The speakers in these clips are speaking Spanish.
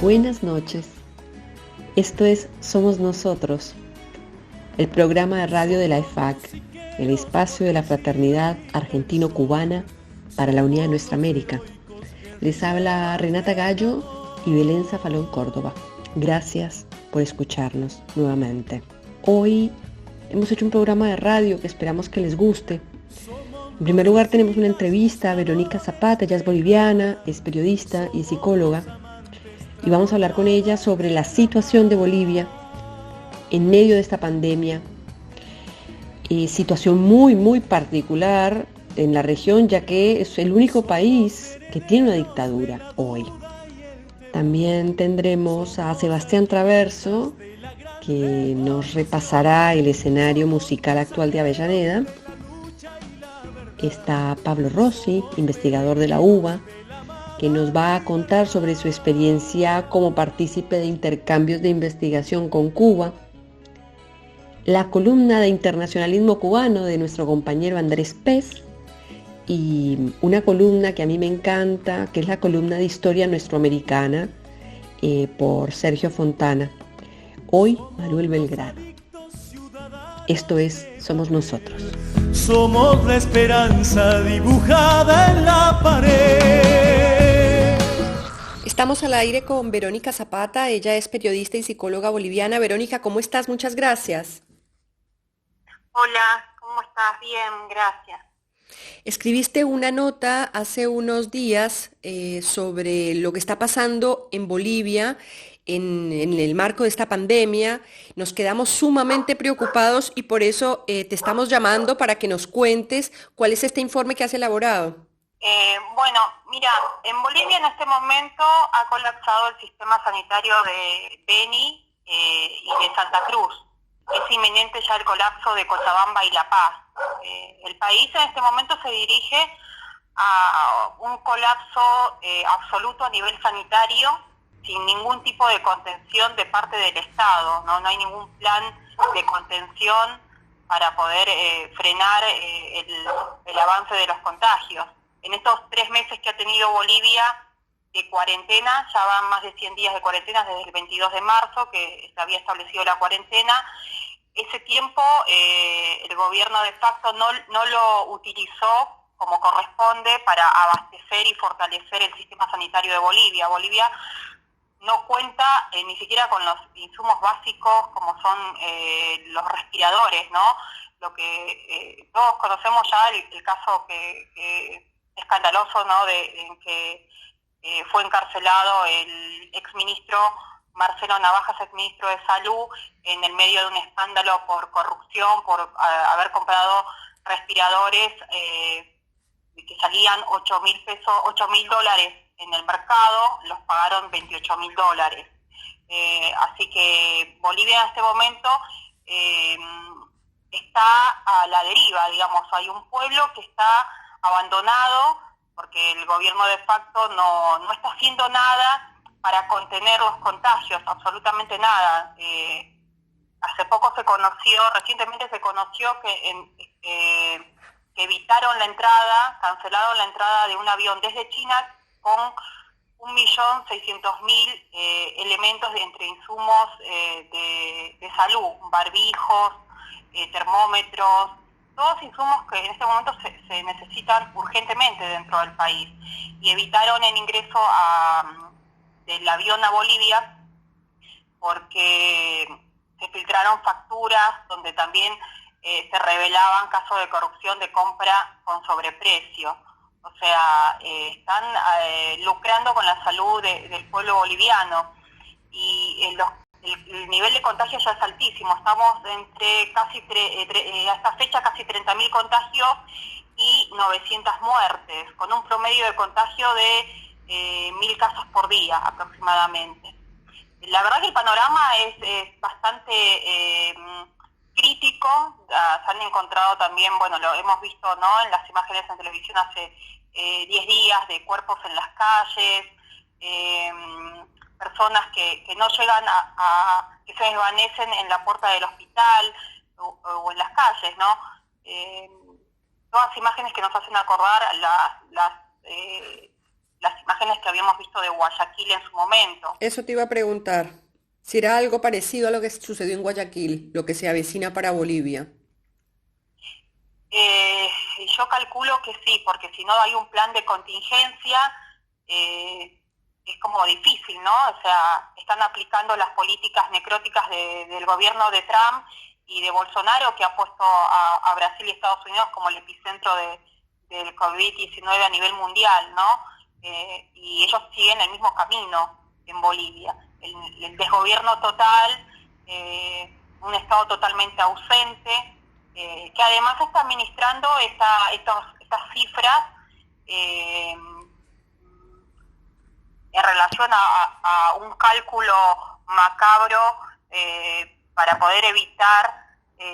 Buenas noches. Esto es Somos Nosotros, el programa de radio de la EFAC, el espacio de la fraternidad argentino-cubana para la unidad de nuestra América. Les habla Renata Gallo y Belén Zafalón Córdoba. Gracias por escucharnos nuevamente. Hoy hemos hecho un programa de radio que esperamos que les guste. En primer lugar tenemos una entrevista a Verónica Zapata, ella es boliviana, es periodista y psicóloga. Y vamos a hablar con ella sobre la situación de Bolivia en medio de esta pandemia. Situación muy particular en la región, ya que es el único país que tiene una dictadura hoy. También tendremos a Sebastián Traverso, que nos repasará el escenario musical actual de Avellaneda. Está Pablo Rossi, investigador de la UBA, que nos va a contar sobre su experiencia como partícipe de intercambios de investigación con Cuba. La columna de internacionalismo cubano de nuestro compañero Andrés Pez y una columna que a mí me encanta, que es la columna de historia nuestroamericana por Sergio Fontana. Hoy Manuel Belgrano. Esto es Somos Nosotros. Somos la esperanza dibujada en la pared. Estamos al aire con Verónica Zapata, ella es periodista y psicóloga boliviana. Verónica, ¿cómo estás? Muchas gracias. Hola, ¿cómo estás? Bien, gracias. Escribiste una nota hace unos días sobre lo que está pasando en Bolivia en el marco de esta pandemia. Nos quedamos sumamente preocupados y por eso te estamos llamando para que nos cuentes cuál es este informe que has elaborado. Bueno, mira, en Bolivia en este momento ha colapsado el sistema sanitario de Beni y de Santa Cruz. Es inminente ya el colapso de Cochabamba y La Paz. El país en este momento se dirige a un colapso absoluto a nivel sanitario, sin ningún tipo de contención de parte del Estado, ¿no? No hay ningún plan de contención para poder frenar el avance de los contagios. En estos 3 meses que ha tenido Bolivia de cuarentena, ya van más de 100 días de cuarentena desde el 22 de marzo, que se había establecido la cuarentena. Ese tiempo el gobierno de facto no lo utilizó como corresponde para abastecer y fortalecer el sistema sanitario de Bolivia. Bolivia no cuenta ni siquiera con los insumos básicos como son los respiradores, ¿no? Lo que todos conocemos ya, el caso que escandaloso, ¿no? En que fue encarcelado el exministro Marcelo Navajas, exministro de Salud, en el medio de un escándalo por corrupción, por haber comprado respiradores que salían $8.000 en el mercado, los pagaron $28.000. Así que Bolivia en este momento está a la deriva, digamos. Hay un pueblo que está abandonado porque el gobierno de facto no está haciendo nada para contener los contagios, absolutamente nada. Recientemente se conoció que evitaron la entrada, cancelaron la entrada de un avión desde China con 1.600.000 elementos entre insumos de salud, barbijos, termómetros, todos insumos que en este momento se necesitan urgentemente dentro del país, y evitaron el ingreso del avión a Bolivia porque se filtraron facturas donde también se revelaban casos de corrupción de compra con sobreprecio. O sea, están lucrando con la salud del pueblo boliviano, y el nivel de contagio ya es altísimo. Estamos entre a esta fecha casi 30.000 contagios y 900 muertes, con un promedio de contagio de 1.000 casos por día aproximadamente. La verdad que el panorama es bastante crítico. Se han encontrado también, bueno, lo hemos visto, ¿no?, en las imágenes en televisión hace 10 días, de cuerpos en las calles, personas que no llegan que se desvanecen en la puerta del hospital o en las calles, ¿no? Todas imágenes que nos hacen acordar las imágenes que habíamos visto de Guayaquil en su momento. Eso te iba a preguntar, si era algo parecido a lo que sucedió en Guayaquil, lo que se avecina para Bolivia. Yo calculo que sí, porque si no hay un plan de contingencia, es como difícil, ¿no? O sea, están aplicando las políticas necróticas del gobierno de Trump y de Bolsonaro, que ha puesto a Brasil y Estados Unidos como el epicentro del COVID-19 a nivel mundial, ¿no? Y ellos siguen el mismo camino en Bolivia. El desgobierno total, un Estado totalmente ausente, que además está administrando estas cifras en relación a un cálculo macabro para poder evitar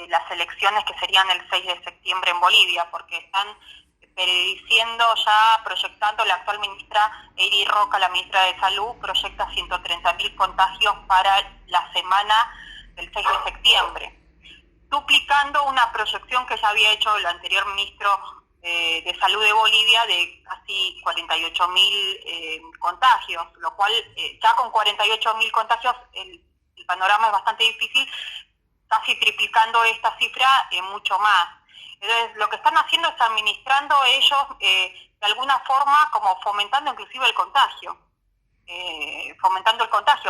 las elecciones que serían el 6 de septiembre en Bolivia, porque están prediciendo ya, proyectando la actual ministra Eiri Roca, la ministra de Salud, proyecta 130.000 contagios para la semana del 6 de septiembre. Duplicando una proyección que ya había hecho el anterior ministro de Salud de Bolivia de casi 48.000 contagios, lo cual ya con 48.000 contagios el panorama es bastante difícil, casi triplicando esta cifra mucho más. Entonces lo que están haciendo es administrando ellos de alguna forma como fomentando inclusive el contagio,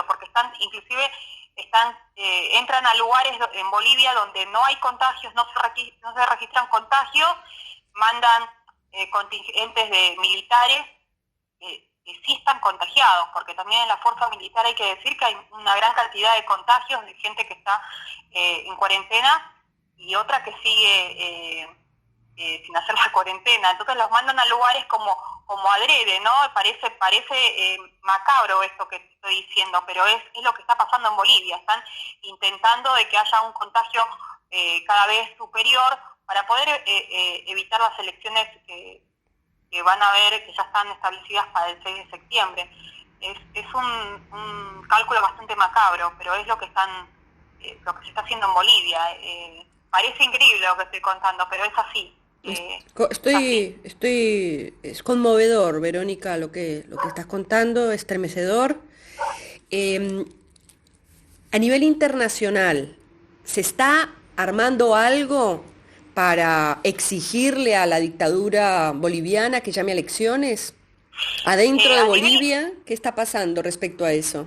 porque entran a lugares en Bolivia donde no hay contagios, no se registran contagios, mandan contingentes de militares que sí están contagiados, porque también en la fuerza militar hay que decir que hay una gran cantidad de contagios de gente que está en cuarentena y otra que sigue sin hacer la cuarentena. Entonces los mandan a lugares como adrede, ¿no? Parece macabro esto que estoy diciendo, pero es lo que está pasando en Bolivia. Están intentando de que haya un contagio cada vez superior para poder evitar las elecciones que van a haber, que ya están establecidas para el 6 de septiembre. Es un cálculo bastante macabro, pero es lo que se está haciendo en Bolivia. Parece increíble lo que estoy contando, pero es así. Es conmovedor, Verónica, lo que estás contando, estremecedor. A nivel internacional, ¿se está armando algo para exigirle a la dictadura boliviana que llame a elecciones? ¿Adentro de Bolivia? ¿Qué está pasando respecto a eso?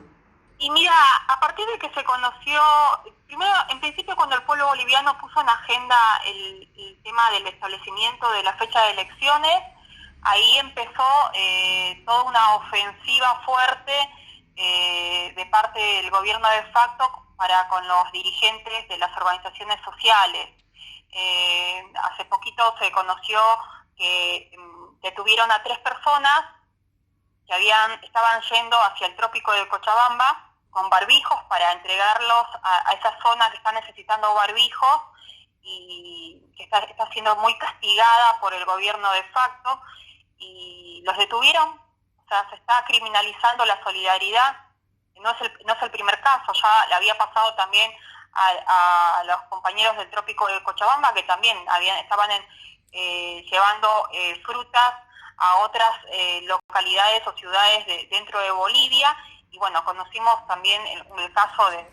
Y mira, a partir de que se conoció, primero, en principio cuando el pueblo boliviano puso en agenda el tema del establecimiento de la fecha de elecciones, ahí empezó toda una ofensiva fuerte de parte del gobierno de facto para con los dirigentes de las organizaciones sociales. Hace poquito se conoció que detuvieron a 3 personas que estaban yendo hacia el trópico de Cochabamba con barbijos para entregarlos a esa zona que está necesitando barbijos y que está siendo muy castigada por el gobierno de facto, y los detuvieron. O sea, se está criminalizando la solidaridad. No es el primer caso, ya le había pasado también a los compañeros del trópico de Cochabamba, que también estaban llevando frutas a otras localidades o ciudades dentro de Bolivia. Y bueno, conocimos también el caso de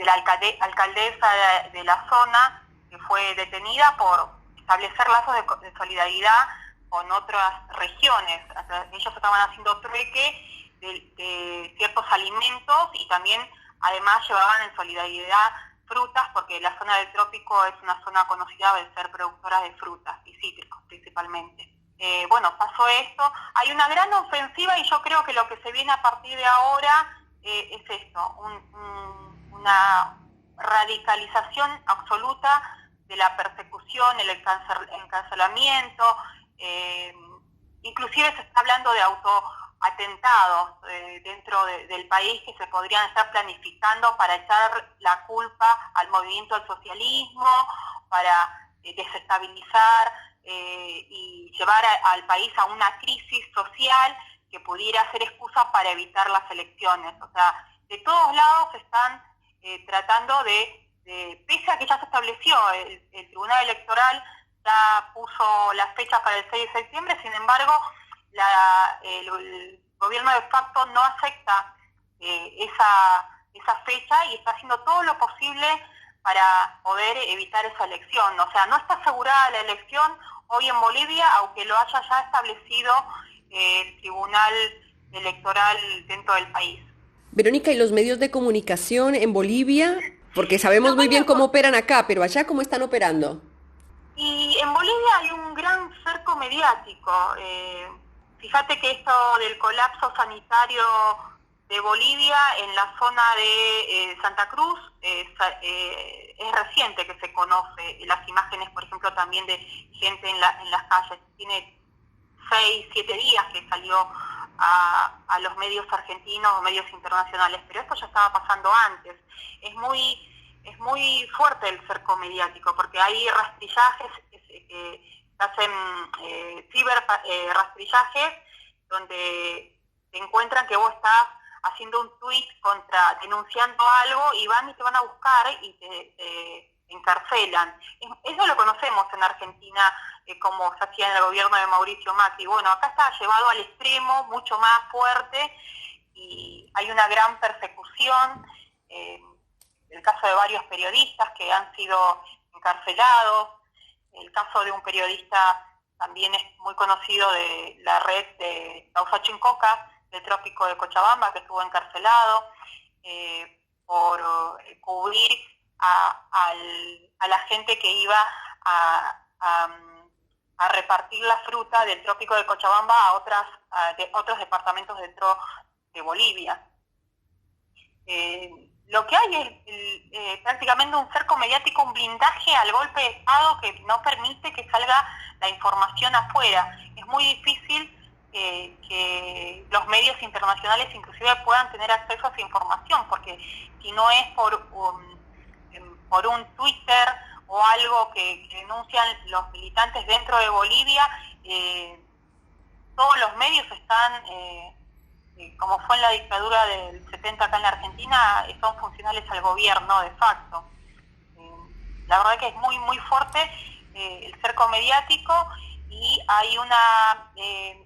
la alcaldesa de la zona, que fue detenida por establecer lazos de solidaridad con otras regiones. O sea, ellos estaban haciendo trueque de ciertos alimentos y también además llevaban en solidaridad frutas, porque la zona del trópico es una zona conocida de ser productora de frutas y cítricos principalmente. Bueno, pasó esto, hay una gran ofensiva y yo creo que lo que se viene a partir de ahora es esto, una radicalización absoluta de la persecución, el encarcelamiento, inclusive se está hablando de autoatentados dentro del país que se podrían estar planificando para echar la culpa al movimiento del socialismo, para desestabilizar y llevar al país a una crisis social que pudiera ser excusa para evitar las elecciones. O sea, de todos lados están tratando pese a que ya se estableció, el Tribunal Electoral ya puso la fecha para el 6 de septiembre, sin embargo, el gobierno de facto no acepta esa fecha y está haciendo todo lo posible para poder evitar esa elección. O sea, no está asegurada la elección hoy en Bolivia, aunque lo haya ya establecido el Tribunal Electoral dentro del país. Verónica, ¿y los medios de comunicación en Bolivia? Porque sabemos muy bien cómo operan acá, pero allá, ¿cómo están operando? Y en Bolivia hay un gran cerco mediático. Fíjate que esto del colapso sanitario de Bolivia en la zona de Santa Cruz es reciente que se conoce. Las imágenes, por ejemplo, también de gente en las calles. Tiene 6, 7 días que salió a los medios argentinos o medios internacionales, pero esto ya estaba pasando antes. Es muy fuerte el cerco mediático, porque hay rastrillajes que hacen rastrillajes donde te encuentran que vos estás haciendo un tuit denunciando algo y van y te van a buscar y te encarcelan. Eso lo conocemos en Argentina, como se hacía en el gobierno de Mauricio Macri. Bueno, acá está llevado al extremo, mucho más fuerte, y hay una gran persecución. El caso de varios periodistas que han sido encarcelados, el caso de un periodista también es muy conocido de la red de Tausachincoca, del trópico de Cochabamba, que estuvo encarcelado por cubrir a la gente que iba a repartir la fruta del trópico de Cochabamba a otros departamentos dentro de Bolivia. Lo que hay es prácticamente un cerco mediático, un blindaje al golpe de Estado que no permite que salga la información afuera. Es muy difícil que los medios internacionales inclusive puedan tener acceso a esa información, porque si no es por un Twitter o algo que denuncian los militantes dentro de Bolivia, todos los medios están, como fue en la dictadura del 70 acá en la Argentina, son funcionales al gobierno de facto. La verdad que es muy, muy fuerte el cerco mediático, y hay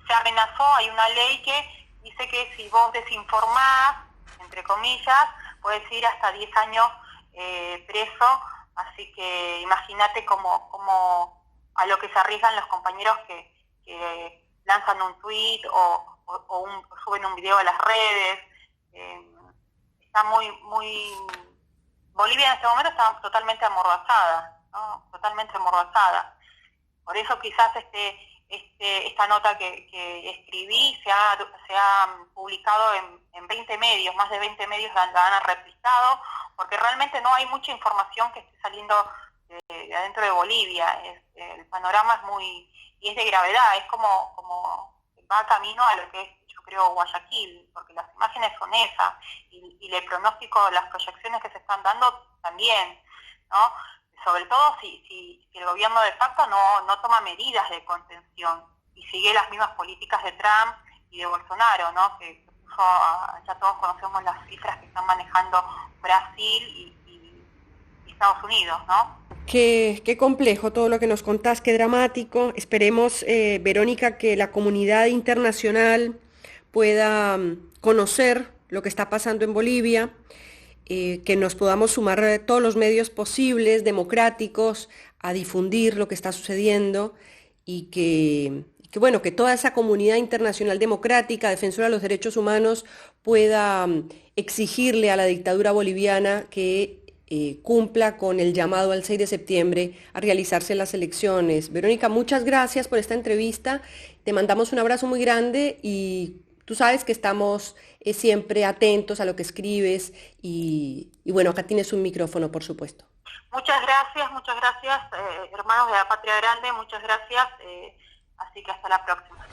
se amenazó, hay una ley que dice que si vos desinformás, entre comillas, puedes ir hasta 10 años preso. Así que imagínate cómo a lo que se arriesgan los compañeros que lanzan un tuit o suben un video a las redes. Está muy... Bolivia en este momento está totalmente amordazada, ¿no? Totalmente amordazada. Por eso quizás esta nota que escribí se ha publicado en 20 medios, más de 20 medios la han replicado, porque realmente no hay mucha información que esté saliendo de adentro de Bolivia. El panorama es de gravedad, es como va camino a lo que es, yo creo, Guayaquil, porque las imágenes son esas, y el pronóstico, las proyecciones que se están dando también, ¿no? Sobre todo si el gobierno de facto no toma medidas de contención y sigue las mismas políticas de Trump y de Bolsonaro, ¿no? Que ya todos conocemos las cifras que están manejando Brasil y Estados Unidos, ¿no? Qué complejo todo lo que nos contás, qué dramático. Esperemos, Verónica, que la comunidad internacional pueda conocer lo que está pasando en Bolivia, que nos podamos sumar todos los medios posibles, democráticos, a difundir lo que está sucediendo, y que toda esa comunidad internacional democrática, defensora de los derechos humanos, pueda exigirle a la dictadura boliviana que cumpla con el llamado al 6 de septiembre a realizarse las elecciones. Verónica, muchas gracias por esta entrevista. Te mandamos un abrazo muy grande, y tú sabes que estamos siempre atentos a lo que escribes, y bueno, acá tienes un micrófono, por supuesto. Muchas gracias, hermanos de la Patria Grande, muchas gracias, así que hasta la próxima.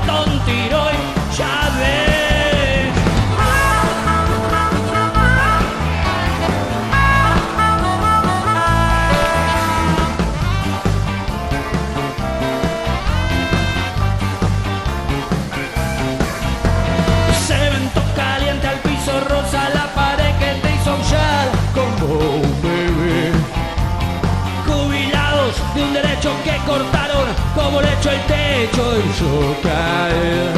ratón tiró y ya ves. Cemento caliente al piso, rosa la pared que te hizo aullar como un bebé. Jubilados de un derecho que cortaron como le echó el techo hizo caer.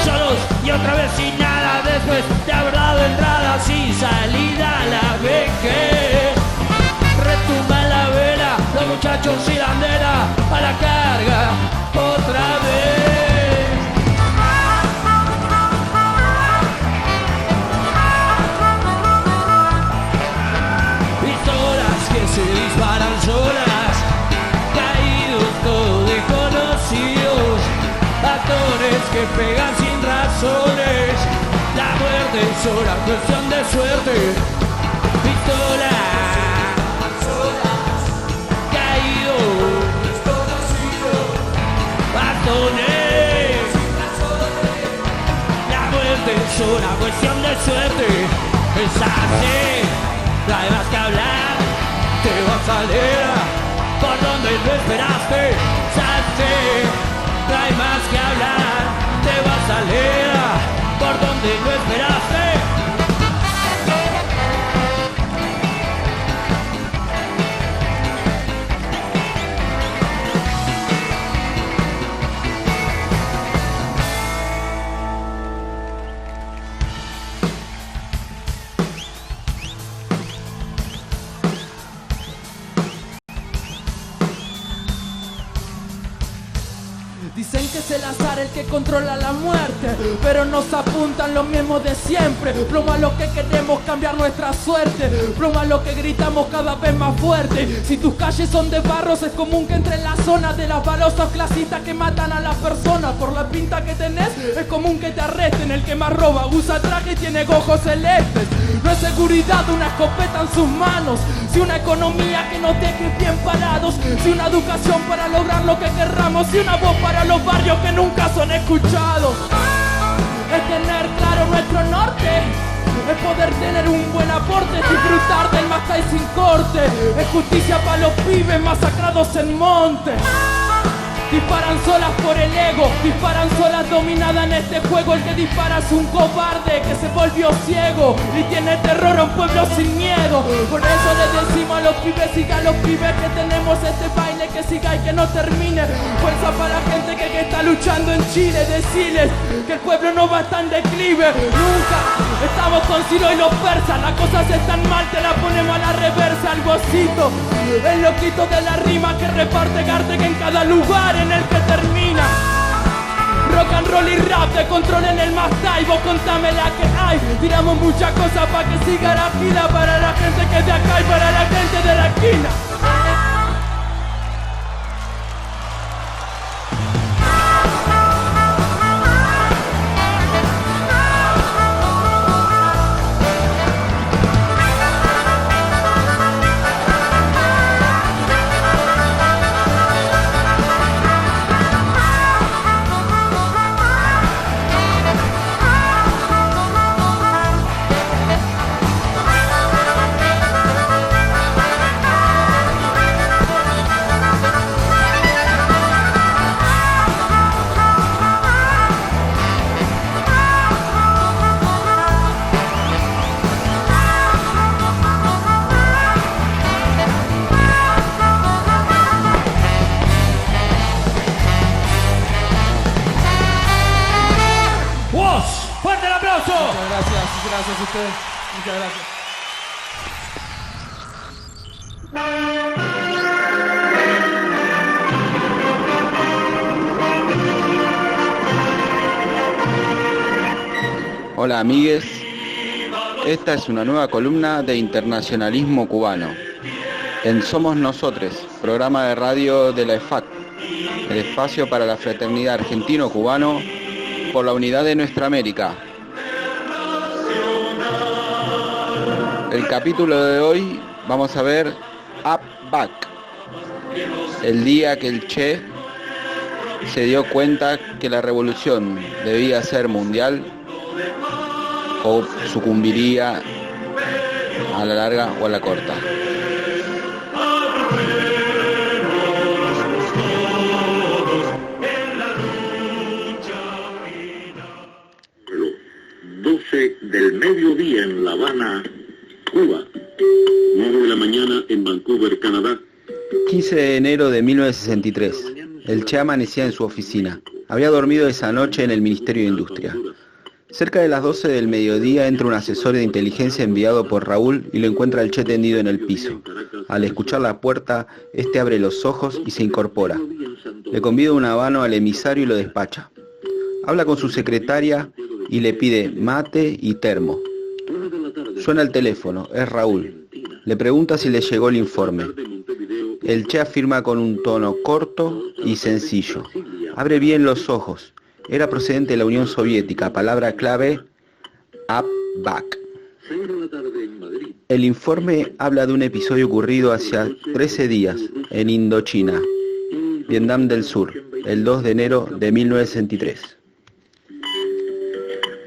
Solos y otra vez sin nada, después de haber dado entradas y salida a la vejez. Retumba en la vela, los muchachos y la bandera a la carga otra vez. Pistolas que se disparan solas, caídos todos desconocidos, actores que pegan sin razones, la muerte es sola cuestión de suerte. Pistolas, caídos, desconocidos, actores, la muerte es sola cuestión de suerte. Es así, no hay más que hablar, te vas a leer por donde no esperaste. Es así, no hay más que hablar, te vas a leer por donde no esperaste. Dicen que es el azar el que controla la muerte, pero nos apuntan los mismos de siempre. Plomo a lo que queremos cambiar nuestra suerte, plomo a lo que gritamos cada vez más fuerte. Si tus calles son de barros, es común que entre en la zona de las balosas clasistas que matan a las personas. Por la pinta que tenés, es común que te arresten. El que más roba usa traje y tiene ojos celestes. No es seguridad una escopeta en sus manos, si una economía que nos deje bien parados, si una educación para lograr lo que querramos, si una voz para los barrios que nunca son escuchados. Es tener claro nuestro norte, es poder tener un buen aporte, disfrutar del Macay sin corte, es justicia para los pibes masacrados en monte. Disparan solas por el ego, disparan solas dominada en este juego. El que dispara es un cobarde que se volvió ciego y tiene terror a un pueblo sin miedo. Por eso le decimos a los pibes, siga a los pibes que tenemos este baile, que siga y que no termine. Fuerza para la gente que está luchando en Chile, deciles que el pueblo no va a estar en declive. Nunca estamos con Ciro y los persas, las cosas están mal, te la ponemos a la reversa. El gocito, el loquito de la rima que reparte Gartec en cada lugar en el que termina. Rock and roll y rap de control en el Mastai. Vos contame la que hay. Tiramos muchas cosas para que siga la fila, para la gente que es de acá y para la gente de la esquina. Gracias a ustedes. Muchas gracias. Hola amigues, esta es una nueva columna de internacionalismo cubano en Somos Nosotres, programa de radio de la EFAC, el espacio para la fraternidad argentino-cubano por la unidad de nuestra América. El capítulo de hoy vamos a ver Up Back, el día que el Che se dio cuenta que la revolución debía ser mundial o sucumbiría a la larga o a la corta. Los 12 del mediodía en La Habana, Cuba. 9 de la mañana en Vancouver, Canadá. 15 de enero de 1963. El Che amanecía en su oficina. Había dormido esa noche en el Ministerio de Industria. Cerca de las 12 del mediodía entra un asesor de inteligencia enviado por Raúl y lo encuentra al Che tendido en el piso. Al escuchar la puerta, este abre los ojos y se incorpora. Le convida un habano al emisario y lo despacha. Habla con su secretaria y le pide mate y termo. Suena el teléfono, es Raúl. Le pregunta si le llegó el informe. El Che afirma con un tono corto y sencillo. Abre bien los ojos. Era procedente de la Unión Soviética, palabra clave, APBAC. El informe habla de un episodio ocurrido hace 13 días en Indochina, Vietnam del Sur, el 2 de enero de 1963.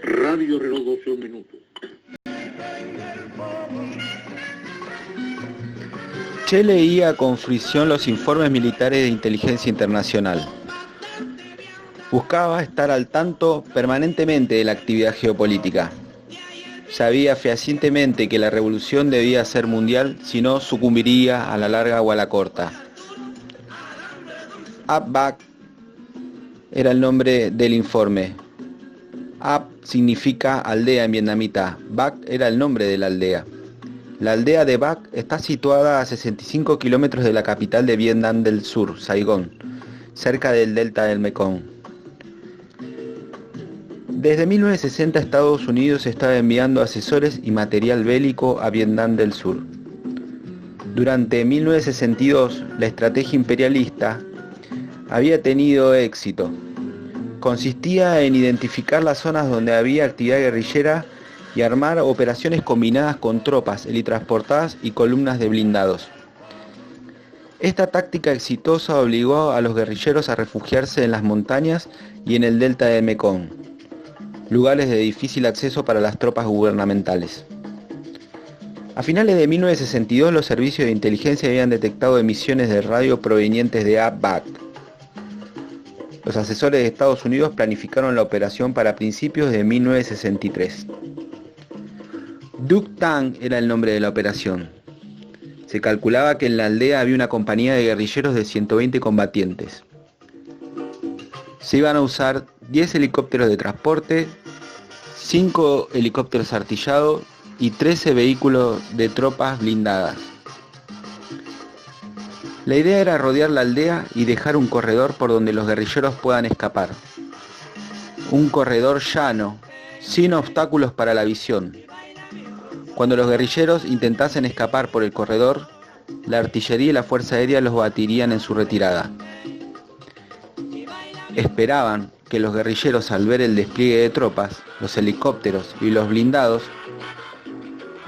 Radio reloj 12 minutos. Che leía con fruición los informes militares de inteligencia internacional. Buscaba estar al tanto permanentemente de la actividad geopolítica. Sabía fehacientemente que la revolución debía ser mundial, si no sucumbiría a la larga o a la corta. APBAC era el nombre del informe. Ap significa aldea en vietnamita. Bac era el nombre de la aldea. La aldea de Bac está situada a 65 kilómetros de la capital de Vietnam del Sur, Saigón, cerca del delta del Mekong. Desde 1960 Estados Unidos estaba enviando asesores y material bélico a Vietnam del Sur. Durante 1962 la estrategia imperialista había tenido éxito. Consistía en identificar las zonas donde había actividad guerrillera y armar operaciones combinadas con tropas helitransportadas y columnas de blindados. Esta táctica exitosa obligó a los guerrilleros a refugiarse en las montañas y en el delta del Mekong, lugares de difícil acceso para las tropas gubernamentales. A finales de 1962 los servicios de inteligencia habían detectado emisiones de radio provenientes de APBAC. Los asesores de Estados Unidos planificaron la operación para principios de 1963. Duc Tang era el nombre de la operación. Se calculaba que en la aldea había una compañía de guerrilleros de 120 combatientes. Se iban a usar 10 helicópteros de transporte, 5 helicópteros artillados y 13 vehículos de tropas blindadas. La idea era rodear la aldea y dejar un corredor por donde los guerrilleros puedan escapar. Un corredor llano, sin obstáculos para la visión. Cuando los guerrilleros intentasen escapar por el corredor, la artillería y la fuerza aérea los batirían en su retirada. Esperaban que los guerrilleros, al ver el despliegue de tropas, los helicópteros y los blindados,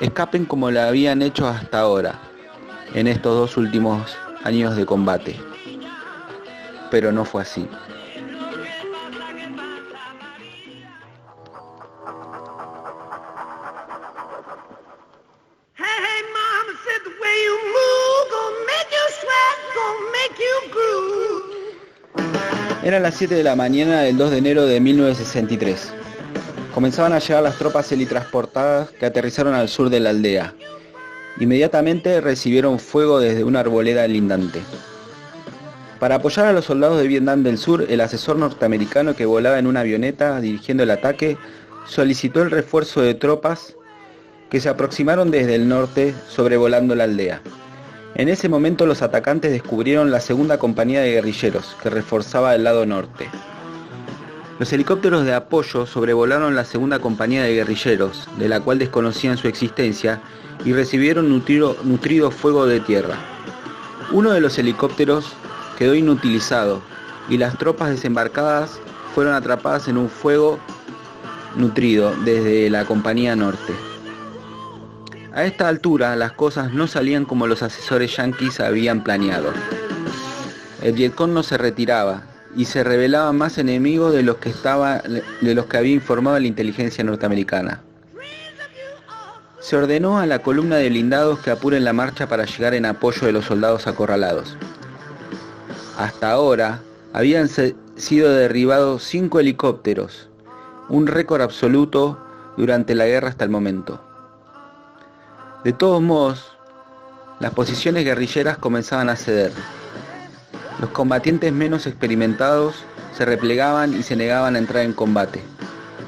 escapen como lo habían hecho hasta ahora, en estos 2 últimos años de combate. Pero no fue así. Eran las 7 de la mañana del 2 de enero de 1963. Comenzaban a llegar las tropas helitransportadas que aterrizaron al sur de la aldea. Inmediatamente recibieron fuego desde una arboleda lindante. Para apoyar a los soldados de Vietnam del Sur, el asesor norteamericano que volaba en una avioneta dirigiendo el ataque solicitó el refuerzo de tropas que se aproximaron desde el norte sobrevolando la aldea. En ese momento los atacantes descubrieron la segunda compañía de guerrilleros que reforzaba el lado norte. Los helicópteros de apoyo sobrevolaron la segunda compañía de guerrilleros, de la cual desconocían su existencia, y recibieron nutrido fuego de tierra. Uno de los helicópteros quedó inutilizado y las tropas desembarcadas fueron atrapadas en un fuego nutrido desde la compañía norte. A esta altura las cosas no salían como los asesores yanquis habían planeado. El Vietcong no se retiraba y se revelaban más enemigos de los que había informado la inteligencia norteamericana. Se ordenó a la columna de blindados que apuren la marcha para llegar en apoyo de los soldados acorralados. Hasta ahora habían sido derribados 5 helicópteros, un récord absoluto durante la guerra hasta el momento. De todos modos, las posiciones guerrilleras comenzaban a ceder. Los combatientes menos experimentados se replegaban y se negaban a entrar en combate.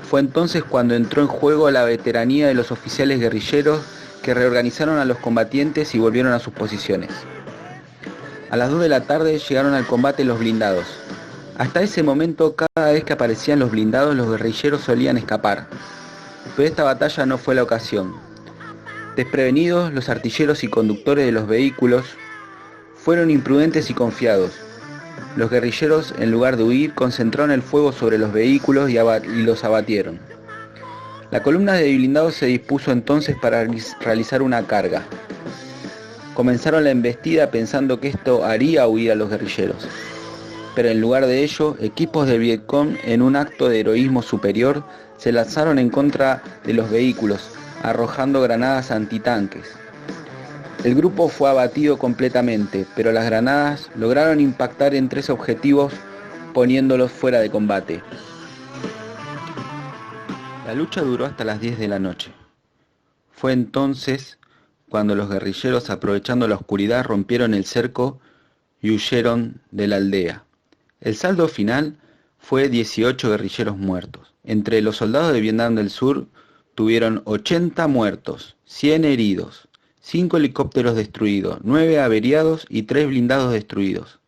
Fue entonces cuando entró en juego la veteranía de los oficiales guerrilleros que reorganizaron a los combatientes y volvieron a sus posiciones. A las 2 de la tarde llegaron al combate los blindados. Hasta ese momento, cada vez que aparecían los blindados, los guerrilleros solían escapar. Pero esta batalla no fue la ocasión. Desprevenidos, los artilleros y conductores de los vehículos fueron imprudentes y confiados. Los guerrilleros, en lugar de huir, concentraron el fuego sobre los vehículos y los abatieron. La columna de blindados se dispuso entonces para realizar una carga. Comenzaron la embestida pensando que esto haría huir a los guerrilleros. Pero en lugar de ello, equipos del Vietcong, en un acto de heroísmo superior, se lanzaron en contra de los vehículos, arrojando granadas antitanques. El grupo fue abatido completamente, pero las granadas lograron impactar en 3 objetivos, poniéndolos fuera de combate. La lucha duró hasta las 10 de la noche. Fue entonces cuando los guerrilleros, aprovechando la oscuridad, rompieron el cerco y huyeron de la aldea. El saldo final fue 18 guerrilleros muertos. Entre los soldados de Vietnam del Sur tuvieron 80 muertos, 100 heridos, 5 helicópteros destruidos, 9 averiados y 3 blindados destruidos.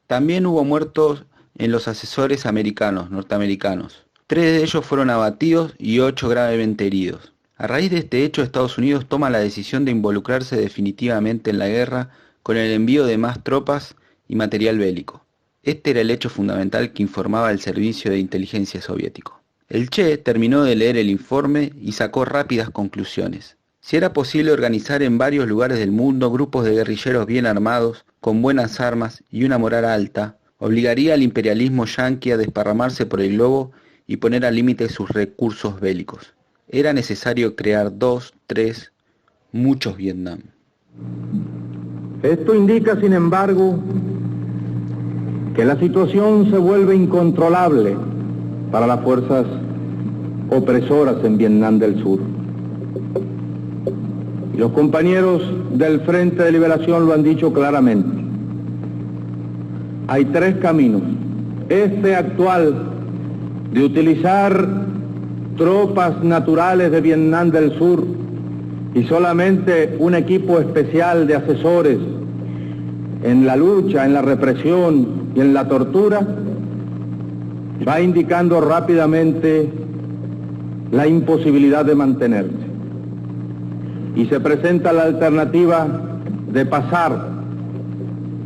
También hubo muertos en los asesores norteamericanos. 3 de ellos fueron abatidos y 8 gravemente heridos. A raíz de este hecho, Estados Unidos toma la decisión de involucrarse definitivamente en la guerra con el envío de más tropas y material bélico. Este era el hecho fundamental que informaba el servicio de inteligencia soviético. El Che terminó de leer el informe y sacó rápidas conclusiones. Si era posible organizar en varios lugares del mundo grupos de guerrilleros bien armados, con buenas armas y una moral alta, obligaría al imperialismo yanqui a desparramarse por el globo y poner al límite sus recursos bélicos. Era necesario crear 2, 3, muchos Vietnam. Esto indica, sin embargo, que la situación se vuelve incontrolable para las fuerzas opresoras en Vietnam del Sur. Y los compañeros del Frente de Liberación lo han dicho claramente. Hay 3 caminos. Este actual, de utilizar tropas naturales de Vietnam del Sur y solamente un equipo especial de asesores en la lucha, en la represión y en la tortura, va indicando rápidamente la imposibilidad de mantenerse. Y se presenta la alternativa de pasar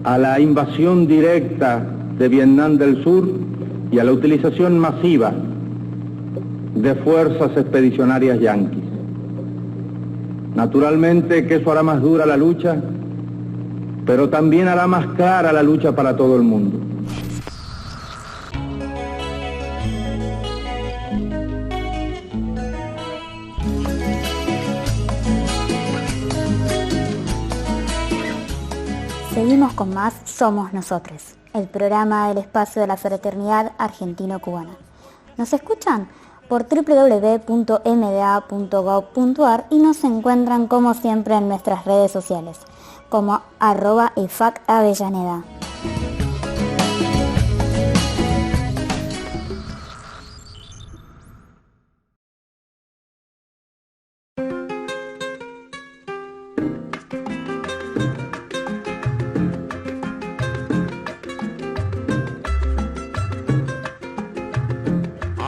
a la invasión directa de Vietnam del Sur y a la utilización masiva de fuerzas expedicionarias yanquis. Naturalmente que eso hará más dura la lucha, pero también hará más clara la lucha para todo el mundo. Seguimos con más Somos Nosotros, el programa del espacio de la fraternidad argentino-cubana. ¿Nos escuchan? Por www.mda.gov.ar y nos encuentran como siempre en nuestras redes sociales, como @EFAC-Avellaneda.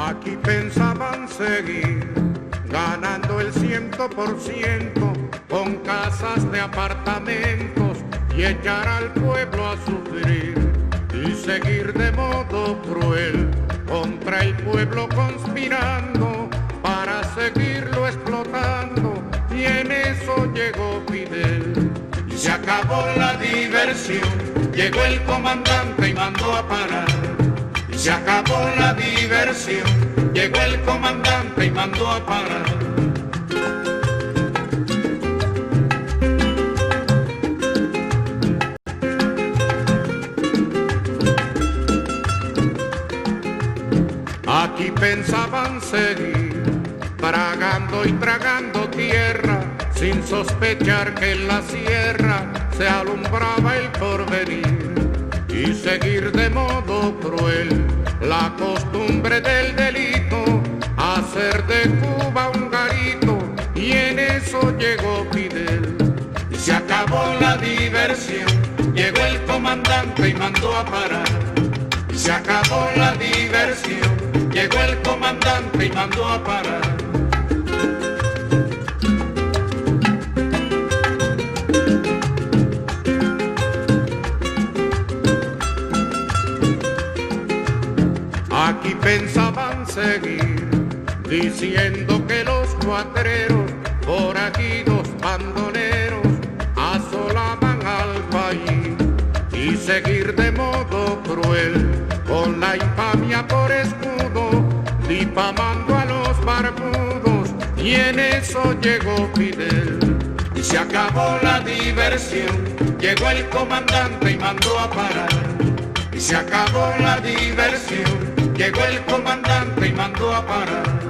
Aquí pensaban seguir ganando el 100% con casas de apartamentos y echar al pueblo a sufrir y seguir de modo cruel contra el pueblo conspirando para seguirlo explotando, y en eso llegó Fidel y se acabó la diversión. Llegó el comandante y mandó a parar se acabó la diversión, llegó el comandante y mandó a parar. Aquí pensaban seguir, tragando y tragando tierra, sin sospechar que en la sierra se alumbraba el porvenir, y seguir de modo cruel la costumbre del delito, hacer de Cuba un garito, y en eso llegó Fidel. Y se acabó la diversión, llegó el comandante y mandó a parar. Y se acabó la diversión, llegó el comandante y mandó a parar. Aquí pensaban seguir, diciendo que los cuatreros, forajidos bandoneros, asolaban al país, y seguir de modo cruel, con la infamia por escudo, difamando a los barbudos, y en eso llegó Fidel. Y se acabó la diversión, llegó el comandante y mandó a parar. Y se acabó la diversión, llegó el comandante y mandó a parar.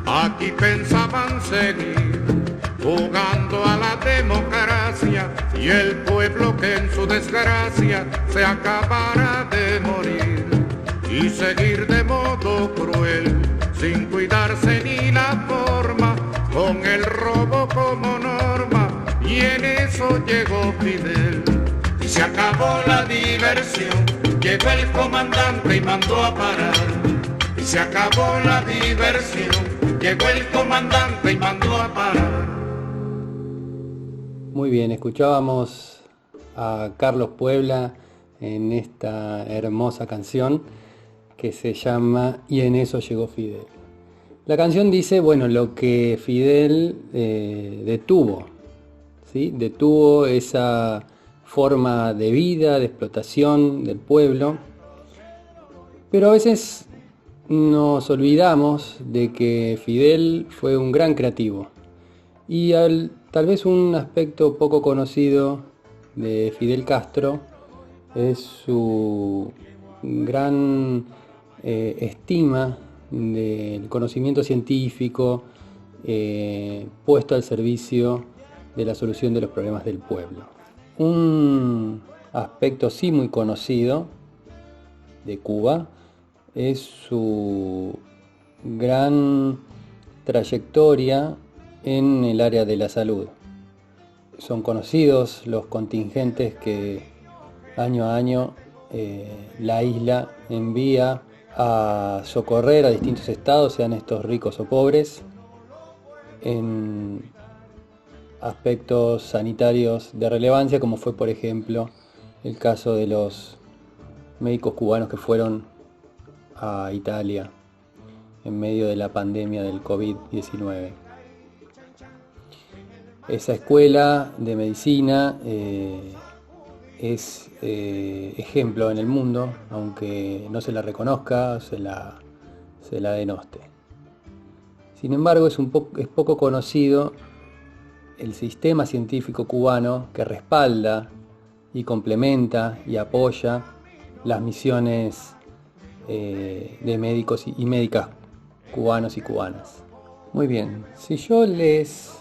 Aquí pensaban seguir, jugando a la democracia, y el pueblo que en su desgracia se acabara de morir, y seguir de modo cruel, sin cuidarse ni la forma, con el robo como norma, y en eso llegó Fidel. Y se acabó la diversión, llegó el comandante y mandó a parar. Y se acabó la diversión, llegó el comandante y mandó a parar. Muy bien, escuchábamos a Carlos Puebla en esta hermosa canción que se llama Y en eso llegó Fidel. La canción dice, bueno, lo que Fidel detuvo, ¿sí? Detuvo esa forma de vida, de explotación del pueblo, pero a veces nos olvidamos de que Fidel fue un gran creativo, y tal vez un aspecto poco conocido de Fidel Castro es su gran estima del conocimiento científico puesto al servicio de la solución de los problemas del pueblo. Un aspecto sí muy conocido de Cuba es su gran trayectoria en el área de la salud. Son conocidos los contingentes que año a año la isla envía a socorrer a distintos estados, sean estos ricos o pobres, en aspectos sanitarios de relevancia, como fue por ejemplo el caso de los médicos cubanos que fueron a Italia en medio de la pandemia del COVID-19. Esa escuela de medicina es ejemplo en el mundo, aunque no se la reconozca, se la denoste. Sin embargo, es poco conocido el sistema científico cubano que respalda y complementa y apoya las misiones de médicos y médicas cubanos y cubanas. Muy bien, si yo les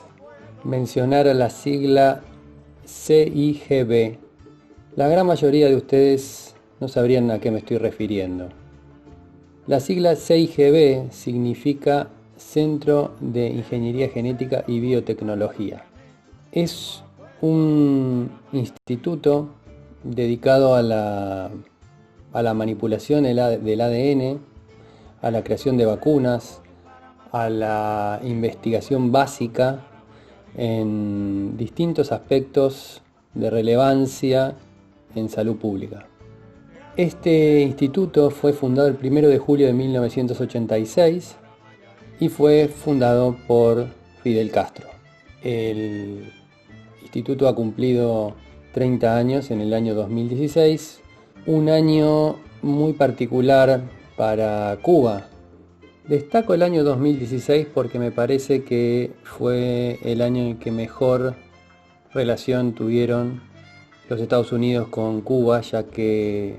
mencionara la sigla CIGB, la gran mayoría de ustedes no sabrían a qué me estoy refiriendo. La sigla CIGB significa Centro de Ingeniería Genética y Biotecnología. Es un instituto dedicado a la manipulación del ADN, a la creación de vacunas, a la investigación básica en distintos aspectos de relevancia en salud pública. Este instituto fue fundado el 1 de julio de 1986 y fue fundado por Fidel Castro. El instituto ha cumplido 30 años en el año 2016, un año muy particular para Cuba. Destaco el año 2016 porque me parece que fue el año en que mejor relación tuvieron los Estados Unidos con Cuba, ya que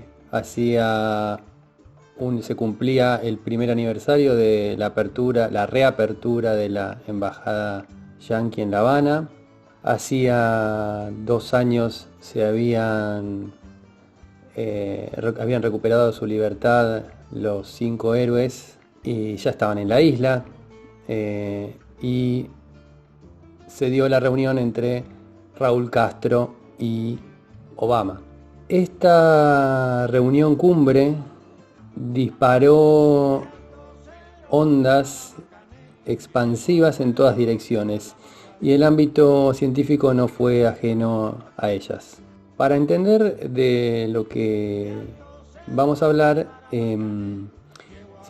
se cumplía el primer aniversario de la reapertura de la embajada yanqui en La Habana. Hacía 2 años se habían recuperado su libertad los 5 héroes y ya estaban en la isla, y se dio la reunión entre Raúl Castro y Obama. Esta reunión cumbre disparó ondas expansivas en todas direcciones y el ámbito científico no fue ajeno a ellas. Para entender de lo que vamos a hablar, es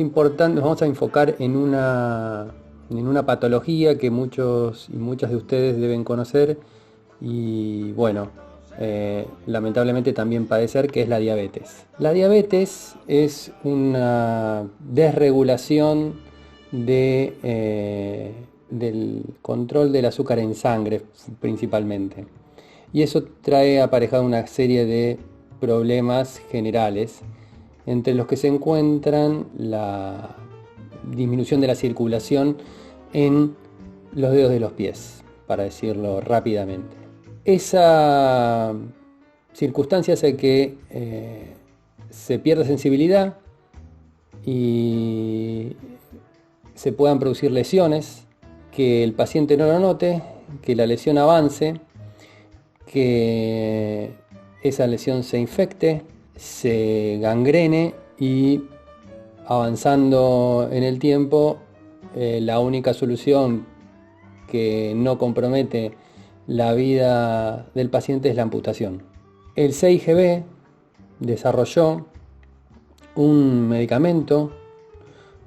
importante, nos vamos a enfocar en una patología que muchos y muchas de ustedes deben conocer y bueno, lamentablemente también padecer, que es la diabetes. La diabetes es una desregulación del control del azúcar en sangre principalmente, y eso trae aparejado una serie de problemas generales, entre los que se encuentran la disminución de la circulación en los dedos de los pies, para decirlo rápidamente. Esa circunstancia hace que se pierda sensibilidad y se puedan producir lesiones, que el paciente no lo note, que la lesión avance, que esa lesión se infecte, se gangrene y avanzando en el tiempo, la única solución que no compromete la vida del paciente es la amputación. El CIGB desarrolló un medicamento,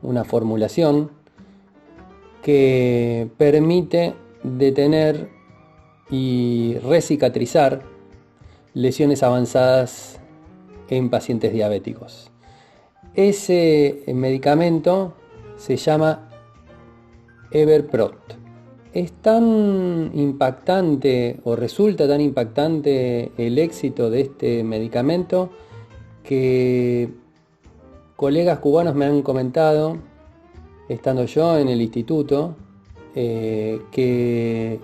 una formulación que permite detener y recicatrizar lesiones avanzadas en pacientes diabéticos. Ese medicamento se llama Everproct. Es tan impactante, o resulta tan impactante el éxito de este medicamento, que colegas cubanos me han comentado, estando yo en el instituto, que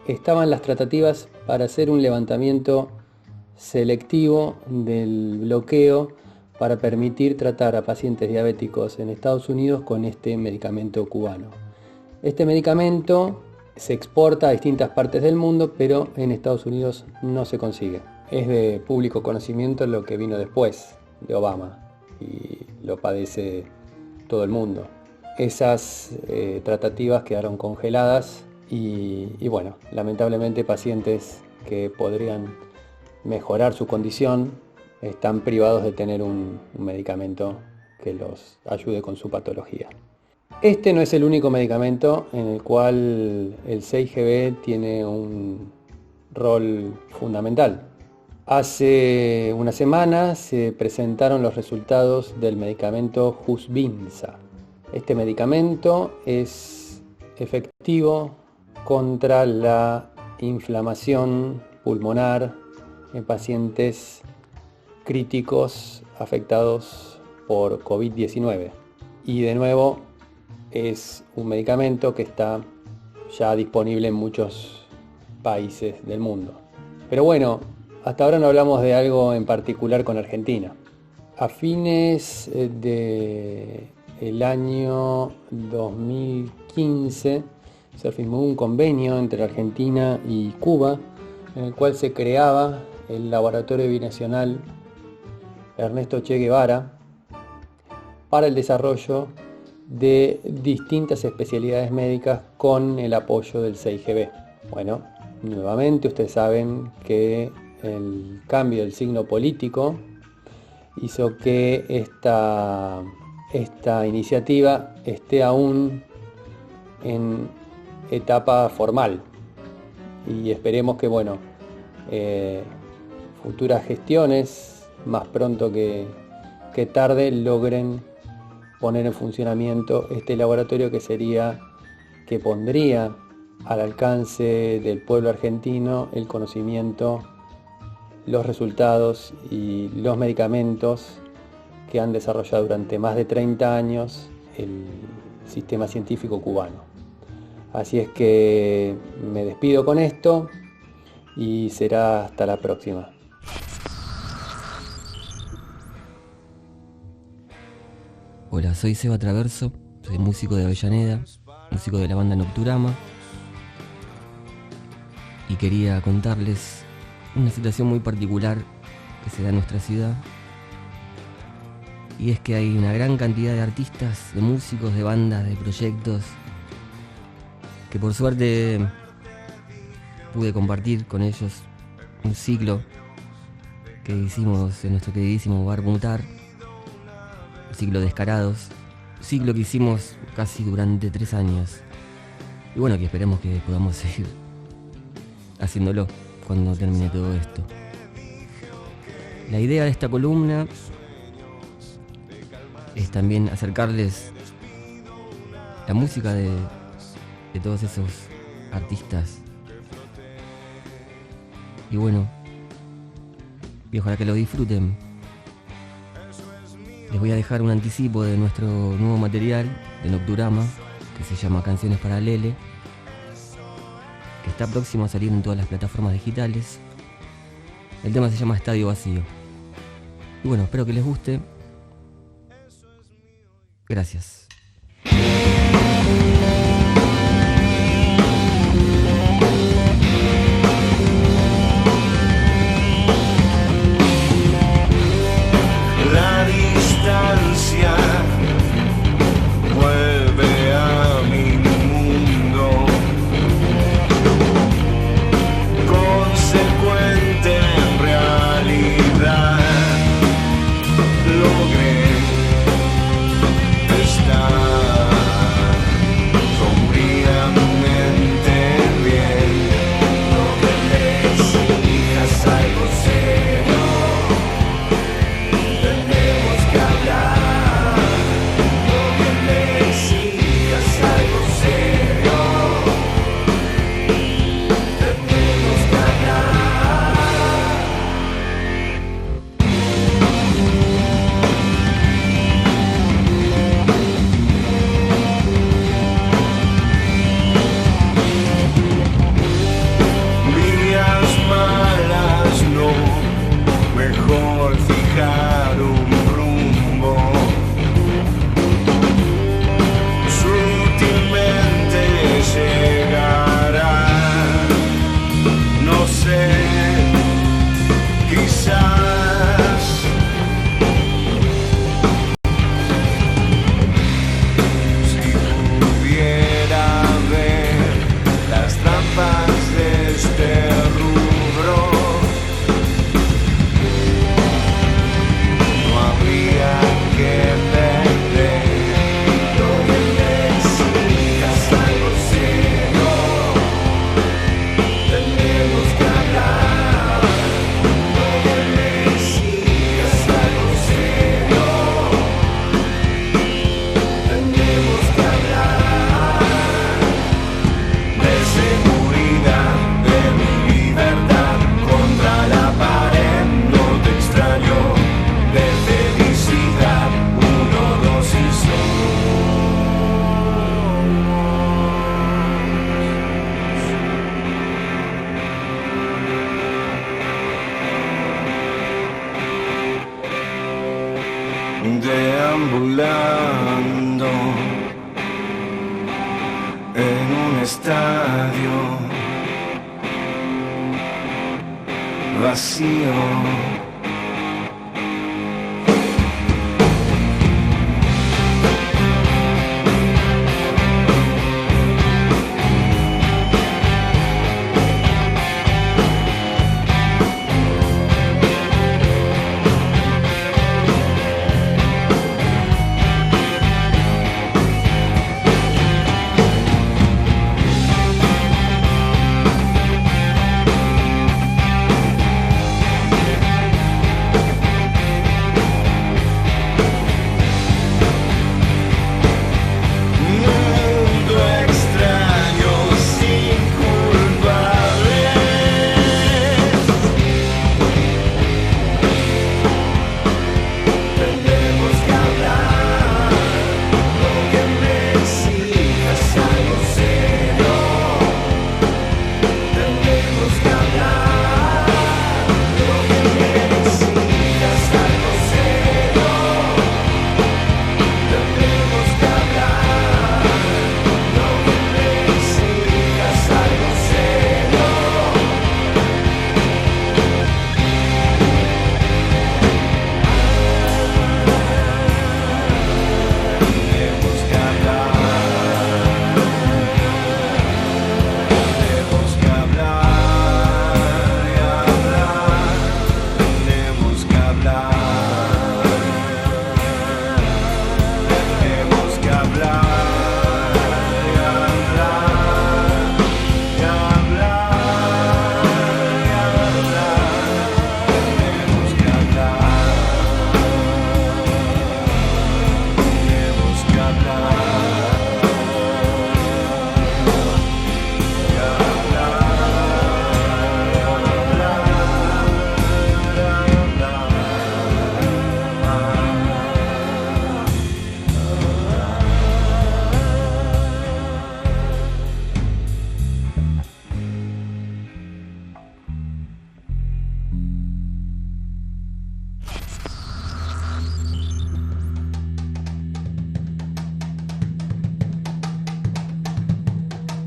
estaban las tratativas para hacer un levantamiento selectivo del bloqueo para permitir tratar a pacientes diabéticos en Estados Unidos con este medicamento cubano. Este medicamento se exporta a distintas partes del mundo, pero en Estados Unidos no se consigue. Es de público conocimiento lo que vino después de Obama y lo padece todo el mundo. Esas tratativas quedaron congeladas y bueno, lamentablemente pacientes que podrían mejorar su condición están privados de tener un medicamento que los ayude con su patología. Este no es el único medicamento en el cual el CIGB tiene un rol fundamental. Hace una semana se presentaron los resultados del medicamento Husvinza. Este medicamento es efectivo contra la inflamación pulmonar en pacientes críticos afectados por COVID-19. Y de nuevo es un medicamento que está ya disponible en muchos países del mundo. Pero bueno, hasta ahora no hablamos de algo en particular con Argentina. A fines del año 2015 se firmó un convenio entre Argentina y Cuba en el cual se creaba el Laboratorio Binacional Ernesto Che Guevara para el desarrollo de distintas especialidades médicas con el apoyo del CIGB. Bueno, nuevamente ustedes saben que el cambio del signo político hizo que esta iniciativa esté aún en etapa formal. Y esperemos que, futuras gestiones, más pronto que tarde, logren poner en funcionamiento este laboratorio que pondría al alcance del pueblo argentino el conocimiento, los resultados y los medicamentos que han desarrollado durante más de 30 años el sistema científico cubano. Así es que me despido con esto y será hasta la próxima. Hola, soy Seba Traverso, soy músico de Avellaneda, músico de la banda Nocturama, y quería contarles una situación muy particular que se da en nuestra ciudad, y es que hay una gran cantidad de artistas, de músicos, de bandas, de proyectos, que por suerte pude compartir con ellos un ciclo que hicimos en nuestro queridísimo Bar Mutar, un ciclo Descarados, un ciclo que hicimos casi durante 3 años, y bueno, que esperemos que podamos seguir haciéndolo cuando termine todo esto. La idea de esta columna es también acercarles la música de todos esos artistas. Y bueno, y ojalá que lo disfruten. Les voy a dejar un anticipo de nuestro nuevo material de Nocturama, que se llama Canciones para Lele, que está próximo a salir en todas las plataformas digitales. El tema se llama Estadio Vacío. Y bueno, espero que les guste. Gracias. La distancia vuelve a mi mundo, consecuente en realidad. Logré estar sombríamente bien. No que me exijas algo serio. Tenemos que hablar, no que me exijas algo serio. Tenemos que Vías malas, no, mejor fijar un rumbo. Sutilmente llegará, no sé, quizás. Si pudiera ver las trampas de este rubro, no habría que perder. No que me exijas algo serio. Tenemos que hablar. No que me exijas algo serio. Tenemos que hablar de seguridad, de mi libertad contra la pared. No te extraño, de felicidad, 1, 2 y deambulando en un estadio vacío.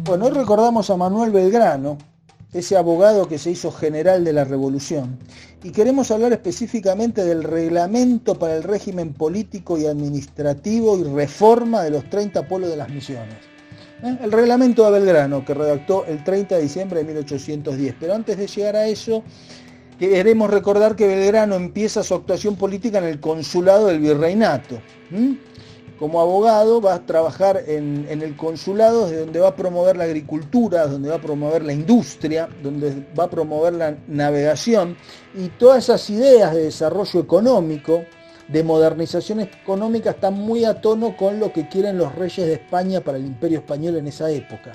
Bueno, hoy recordamos a Manuel Belgrano, ese abogado que se hizo general de la Revolución, y queremos hablar específicamente del reglamento para el régimen político y administrativo y reforma de los 30 pueblos de las Misiones. El reglamento de Belgrano, que redactó el 30 de diciembre de 1810. Pero antes de llegar a eso, queremos recordar que Belgrano empieza su actuación política en el consulado del virreinato. Como abogado va a trabajar en el consulado, desde donde va a promover la agricultura, donde va a promover la industria, donde va a promover la navegación, y todas esas ideas de desarrollo económico, de modernización económica, están muy a tono con lo que quieren los reyes de España para el Imperio Español en esa época.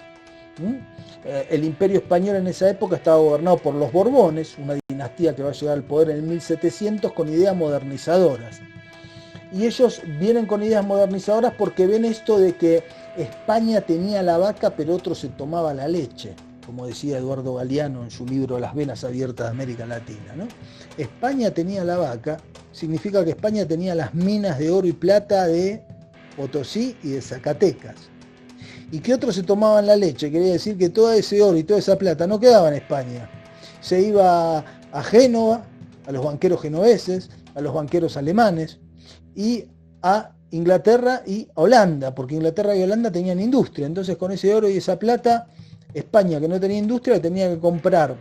El Imperio Español en esa época estaba gobernado por los Borbones, una dinastía que va a llegar al poder en el 1700 con ideas modernizadoras. Y ellos vienen con ideas modernizadoras porque ven esto de que España tenía la vaca pero otro se tomaba la leche, como decía Eduardo Galeano en su libro Las venas abiertas de América Latina, ¿no? España tenía la vaca, significa que España tenía las minas de oro y plata de Potosí y de Zacatecas. Y que otros se tomaban la leche, quería decir que todo ese oro y toda esa plata no quedaba en España. Se iba a Génova, a los banqueros genoveses, a los banqueros alemanes, y a Inglaterra y a Holanda, porque Inglaterra y Holanda tenían industria. Entonces con ese oro y esa plata, España, que no tenía industria, tenía que comprar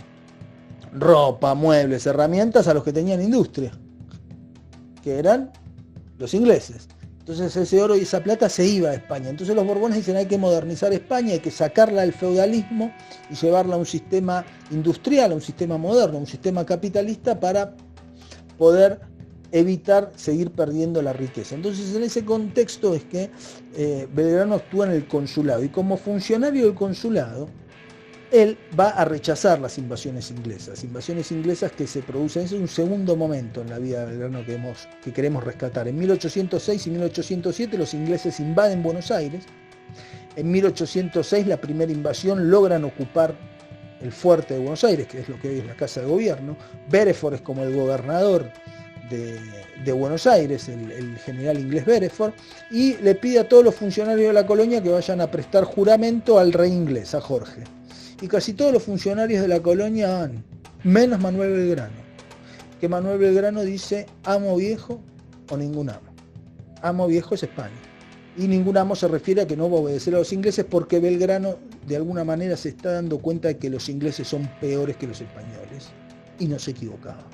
ropa, muebles, herramientas a los que tenían industria, que eran los ingleses. Entonces ese oro y esa plata se iba a España. Entonces los Borbones dicen: hay que modernizar España, hay que sacarla del feudalismo y llevarla a un sistema industrial, a un sistema moderno, a un sistema capitalista, para poder evitar seguir perdiendo la riqueza. Entonces en ese contexto es que Belgrano actúa en el consulado, y como funcionario del consulado él va a rechazar las invasiones inglesas que se producen. Ese es un segundo momento en la vida de Belgrano que queremos rescatar. En 1806 y 1807 los ingleses invaden Buenos Aires. En 1806 la primera invasión logran ocupar el fuerte de Buenos Aires, que es lo que hoy es la Casa de Gobierno. Beresford es como el gobernador de Buenos Aires, el general inglés Beresford, y le pide a todos los funcionarios de la colonia que vayan a prestar juramento al rey inglés, a Jorge. Y casi todos los funcionarios de la colonia van, menos Manuel Belgrano, que Manuel Belgrano dice: amo viejo o ningún amo. Amo viejo es España. Y ningún amo se refiere a que no va a obedecer a los ingleses, porque Belgrano de alguna manera se está dando cuenta de que los ingleses son peores que los españoles. Y no se equivocaba.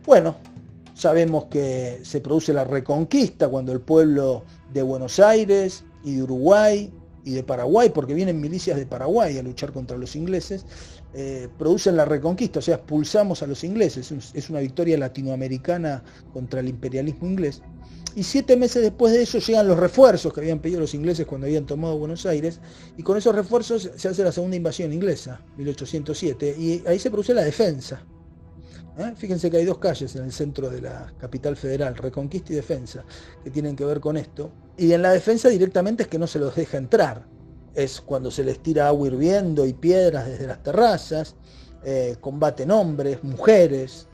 Bueno, sabemos que se produce la Reconquista cuando el pueblo de Buenos Aires y de Uruguay y de Paraguay, porque vienen milicias de Paraguay a luchar contra los ingleses, producen la Reconquista, o sea, expulsamos a los ingleses. Es una victoria latinoamericana contra el imperialismo inglés. Y 7 meses después de eso llegan los refuerzos que habían pedido los ingleses cuando habían tomado Buenos Aires, y con esos refuerzos se hace la segunda invasión inglesa, 1807, y ahí se produce la defensa. Fíjense que hay 2 calles en el centro de la capital federal, Reconquista y Defensa, que tienen que ver con esto. Y en la defensa directamente es que no se los deja entrar. Es cuando se les tira agua hirviendo y piedras desde las terrazas. combaten hombres, mujeres,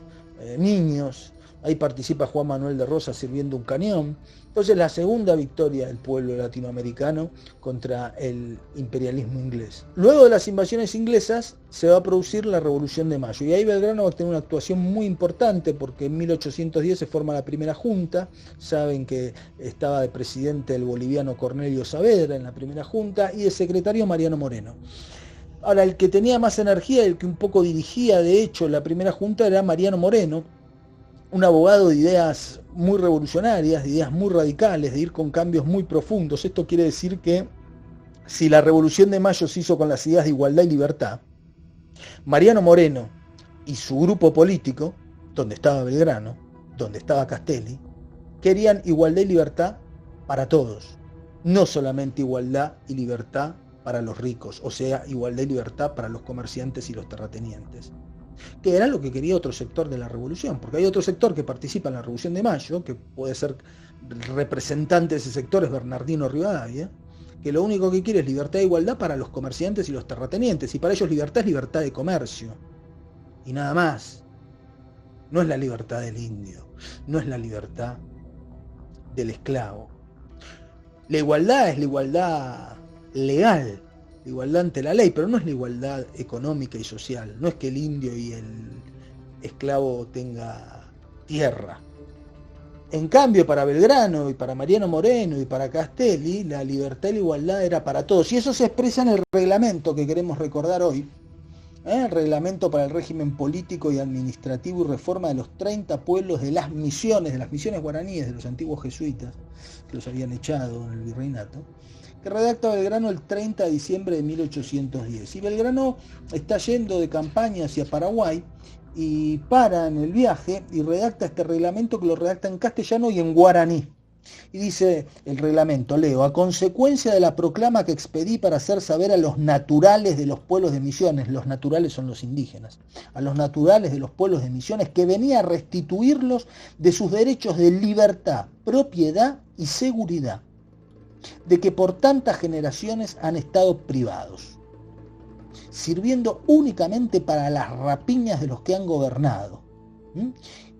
niños. Ahí participa Juan Manuel de Rosas sirviendo un cañón. Entonces, la segunda victoria del pueblo latinoamericano contra el imperialismo inglés. Luego de las invasiones inglesas se va a producir la Revolución de Mayo, y ahí Belgrano va a tener una actuación muy importante, porque en 1810 se forma la primera junta. Saben que estaba de presidente el boliviano Cornelio Saavedra en la primera junta, y de secretario Mariano Moreno. Ahora, el que tenía más energía, el que un poco dirigía de hecho la primera junta, era Mariano Moreno, un abogado de ideas muy revolucionarias, de ideas muy radicales, de ir con cambios muy profundos. Esto quiere decir que si la Revolución de Mayo se hizo con las ideas de igualdad y libertad, Mariano Moreno y su grupo político, donde estaba Belgrano, donde estaba Castelli, querían igualdad y libertad para todos, no solamente igualdad y libertad para los ricos, o sea, igualdad y libertad para los comerciantes y los terratenientes, que era lo que quería otro sector de la revolución, porque hay otro sector que participa en la Revolución de Mayo, que puede ser representante de ese sector, es Bernardino Rivadavia, que lo único que quiere es libertad e igualdad para los comerciantes y los terratenientes, y para ellos libertad es libertad de comercio, y nada más. No es la libertad del indio, no es la libertad del esclavo. La igualdad es la igualdad legal, la igualdad ante la ley, pero no es la igualdad económica y social. No es que el indio y el esclavo tenga tierra. En cambio, para Belgrano y para Mariano Moreno y para Castelli, la libertad y la igualdad era para todos. Y eso se expresa en el reglamento que queremos recordar hoy, el reglamento para el régimen político y administrativo y reforma de los 30 pueblos de las misiones guaraníes de los antiguos jesuitas, que los habían echado en el virreinato, que redacta Belgrano el 30 de diciembre de 1810. Y Belgrano está yendo de campaña hacia Paraguay y para en el viaje y redacta este reglamento, que lo redacta en castellano y en guaraní. Y dice el reglamento, leo: a consecuencia de la proclama que expedí para hacer saber a los naturales de los pueblos de Misiones, los naturales son los indígenas, a los naturales de los pueblos de Misiones, que venía a restituirlos de sus derechos de libertad, propiedad y seguridad, de que por tantas generaciones han estado privados, sirviendo únicamente para las rapiñas de los que han gobernado.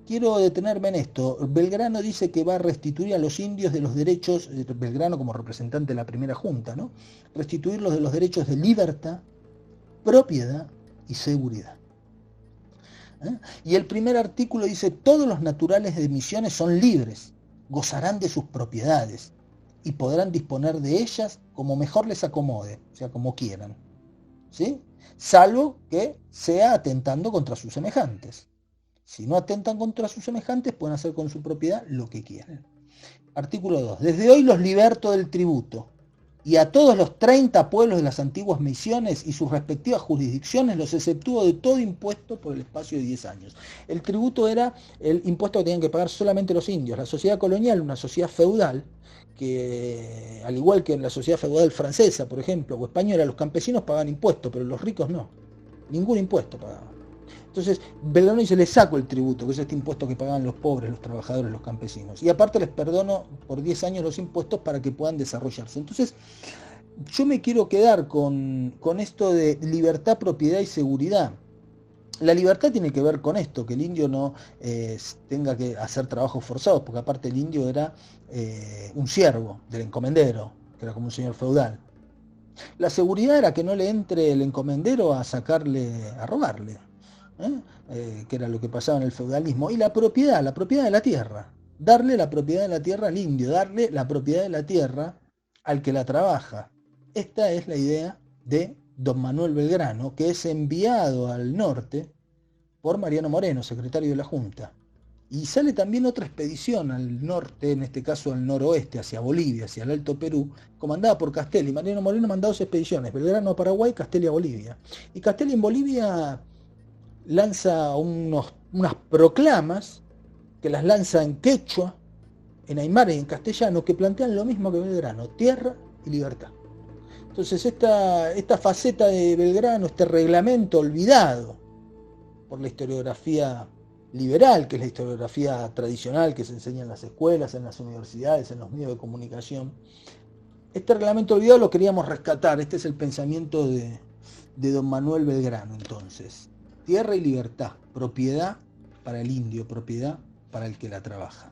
Quiero detenerme en esto. Belgrano dice que va a restituir a los indios de los derechos, Belgrano como representante de la primera junta, ¿no? Restituirlos de los derechos de libertad, propiedad y seguridad. Y el primer artículo dice: todos los naturales de Misiones son libres, gozarán de sus propiedades y podrán disponer de ellas como mejor les acomode, o sea, como quieran, ¿sí? Salvo que sea atentando contra sus semejantes. Si no atentan contra sus semejantes, pueden hacer con su propiedad lo que quieran. Artículo 2. Desde hoy los liberto del tributo, y a todos los 30 pueblos de las antiguas misiones y sus respectivas jurisdicciones los exceptúo de todo impuesto por el espacio de 10 años. El tributo era el impuesto que tenían que pagar solamente los indios. La sociedad colonial, una sociedad feudal, que al igual que en la sociedad feudal francesa, por ejemplo, o española, los campesinos pagaban impuestos, pero los ricos no. Ningún impuesto pagaban. Entonces, Belgrano dice: les saco el tributo, que es este impuesto que pagaban los pobres, los trabajadores, los campesinos. Y aparte les perdono por 10 años los impuestos para que puedan desarrollarse. Entonces, yo me quiero quedar con esto de libertad, propiedad y seguridad. La libertad tiene que ver con esto, que el indio no tenga que hacer trabajos forzados, porque aparte el indio era un siervo del encomendero, que era como un señor feudal. La seguridad era que no le entre el encomendero a robarle. Que era lo que pasaba en el feudalismo. Y la propiedad de la tierra, darle la propiedad de la tierra al indio, darle la propiedad de la tierra al que la trabaja. Esta es la idea de don Manuel Belgrano, que es enviado al norte por Mariano Moreno, secretario de la Junta. Y sale también otra expedición al norte, en este caso al noroeste, hacia Bolivia, hacia el Alto Perú, comandada por Castelli. Mariano Moreno manda 2 expediciones, Belgrano a Paraguay, Castelli a Bolivia. Y Castelli en Bolivia lanza unas proclamas, que las lanza en quechua, en aymara y en castellano, que plantean lo mismo que Belgrano: tierra y libertad. Entonces esta faceta de Belgrano, este reglamento olvidado por la historiografía liberal, que es la historiografía tradicional que se enseña en las escuelas, en las universidades, en los medios de comunicación, este reglamento olvidado lo queríamos rescatar. Este es el pensamiento de don Manuel Belgrano, entonces. tierra y libertad, propiedad para el indio, propiedad para el que la trabaja.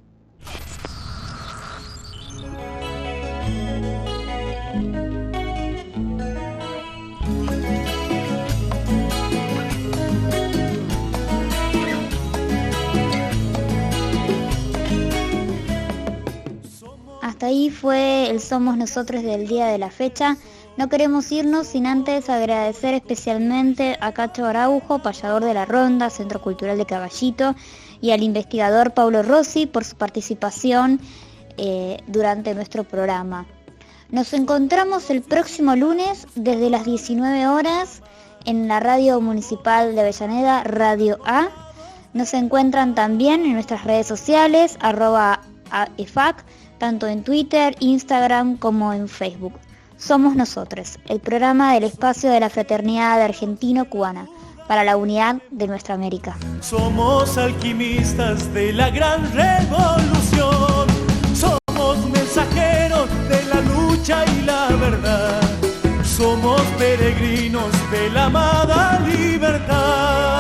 Hasta ahí fue el Somos Nosotros del día de la fecha. No queremos irnos sin antes agradecer especialmente a Cacho Araujo, payador de la Ronda, Centro Cultural de Caballito, y al investigador Paulo Rossi por su participación durante nuestro programa. Nos encontramos el próximo lunes desde las 19 horas en la radio municipal de Avellaneda, Radio A. Nos encuentran también en nuestras redes sociales, @EFAC, tanto en Twitter, Instagram como en Facebook. Somos Nosotros, el programa del espacio de la fraternidad argentino-cubana para la unidad de nuestra América. Somos alquimistas de la gran revolución, somos mensajeros de la lucha y la verdad, somos peregrinos de la amada libertad.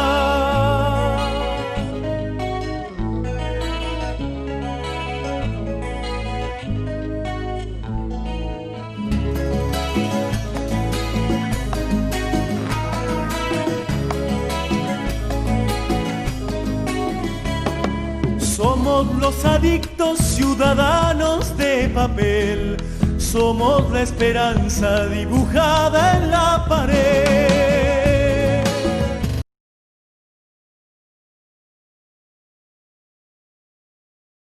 Somos los adictos ciudadanos de papel, somos la esperanza dibujada en la pared.